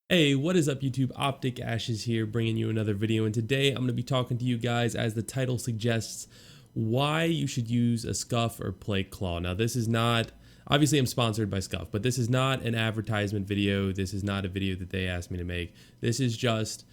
Hey, what is up YouTube? thyAshes here, bringing you another video, and today I'm going to be talking to you guys, as the title suggests, why you should use a Scuf or play claw. Now this is not, obviously I'm sponsored by Scuf, but this is not an advertisement video. This is not a video that they asked me to make. This is just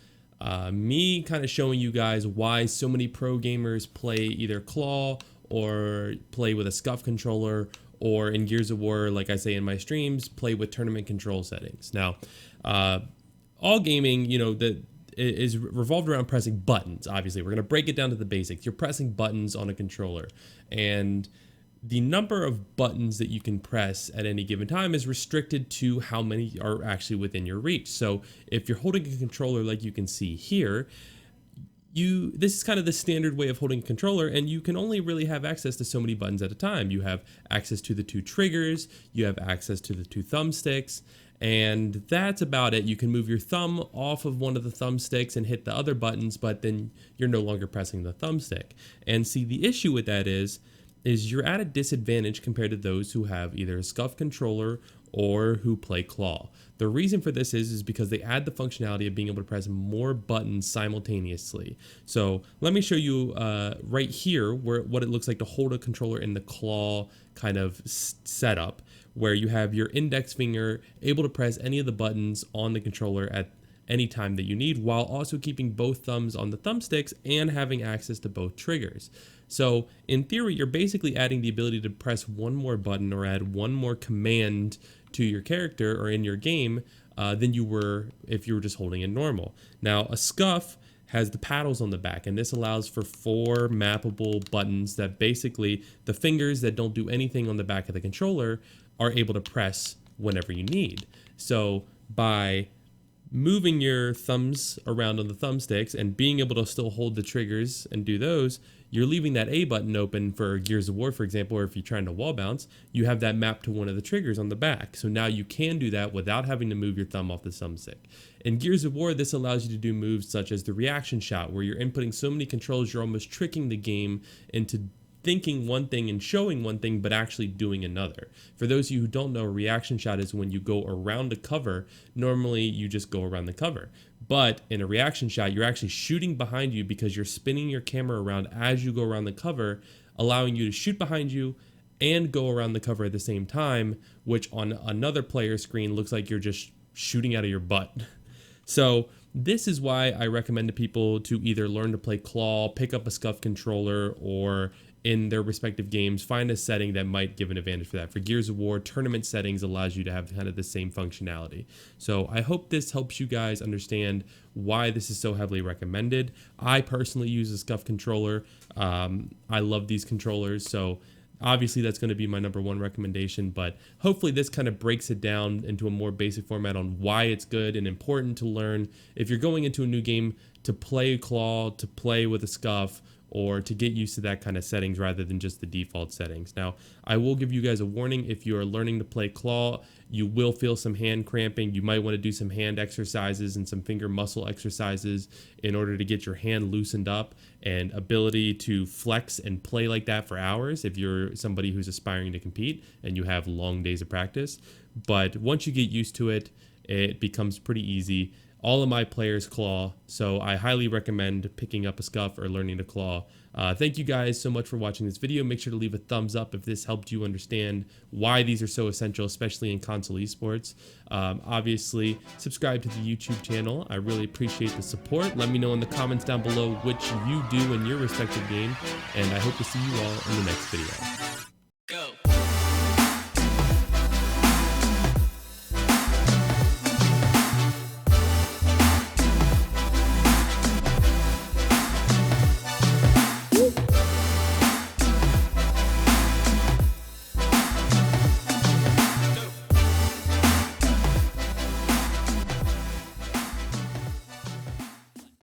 me kind of showing you guys why so many pro gamers play either claw or play with a Scuf controller, or in Gears of War, like I say in my streams, play with tournament control settings. Now, all gaming, that is revolved around pressing buttons. Obviously, we're going to break it down to the basics. You're pressing buttons on a controller, and the number of buttons that you can press at any given time is restricted to how many are actually within your reach. So if you're holding a controller like you can see here, this is kind of the standard way of holding a controller, and you can only really have access to so many buttons at a time. You have access to the 2 triggers, you have access to the 2 thumbsticks, and that's about it. You can move your thumb off of one of the thumbsticks and hit the other buttons, but then you're no longer pressing the thumbstick. And see, the issue with that is you're at a disadvantage compared to those who have either a Scuf controller or who play claw. The reason for this is because they add the functionality of being able to press more buttons simultaneously. So let me show you right here what it looks like to hold a controller in the claw kind of setup, where you have your index finger able to press any of the buttons on the controller at any time that you need, while also keeping both thumbs on the thumbsticks and having access to both triggers. So in theory, you're basically adding the ability to press one more button or add one more command to your character or in your game than you were if you were just holding it normal. Now, a Scuf has the paddles on the back, and this allows for 4 mappable buttons that basically the fingers that don't do anything on the back of the controller are able to press whenever you need. So by moving your thumbs around on the thumbsticks and being able to still hold the triggers and do those, you're leaving that A button open for Gears of War, for example, or if you're trying to wall bounce, you have that mapped to one of the triggers on the back. So now you can do that without having to move your thumb off the thumbstick. In Gears of War, this allows you to do moves such as the reaction shot, where you're inputting so many controls, you're almost tricking the game into thinking one thing and showing one thing, but actually doing another. For those of you who don't know, a reaction shot is when you go around a cover. Normally you just go around the cover, but in a reaction shot, you're actually shooting behind you because you're spinning your camera around as you go around the cover, allowing you to shoot behind you and go around the cover at the same time, which on another player's screen looks like you're just shooting out of your butt. So this is why I recommend to people to either learn to play claw, pick up a Scuf controller, or in their respective games, find a setting that might give an advantage for that. For Gears of War, tournament settings allows you to have kind of the same functionality. So I hope this helps you guys understand why this is so heavily recommended. I personally use a Scuf controller. I love these controllers, so obviously that's going to be my #1 recommendation, but hopefully this kind of breaks it down into a more basic format on why it's good and important to learn if you're going into a new game to play claw, to play with a Scuf, or to get used to that kind of settings rather than just the default settings. Now, I will give you guys a warning. If you are learning to play claw, you will feel some hand cramping. You might want to do some hand exercises and some finger muscle exercises in order to get your hand loosened up and ability to flex and play like that for hours if you're somebody who's aspiring to compete and you have long days of practice. But once you get used to it, it becomes pretty easy. All of my players claw, so I highly recommend picking up a Scuf or learning to claw. Thank you guys so much for watching this video. Make sure to leave a thumbs up if this helped you understand why these are so essential, especially in console esports. Obviously, subscribe to the YouTube channel. I really appreciate the support. Let me know in the comments down below which you do in your respective game, and I hope to see you all in the next video.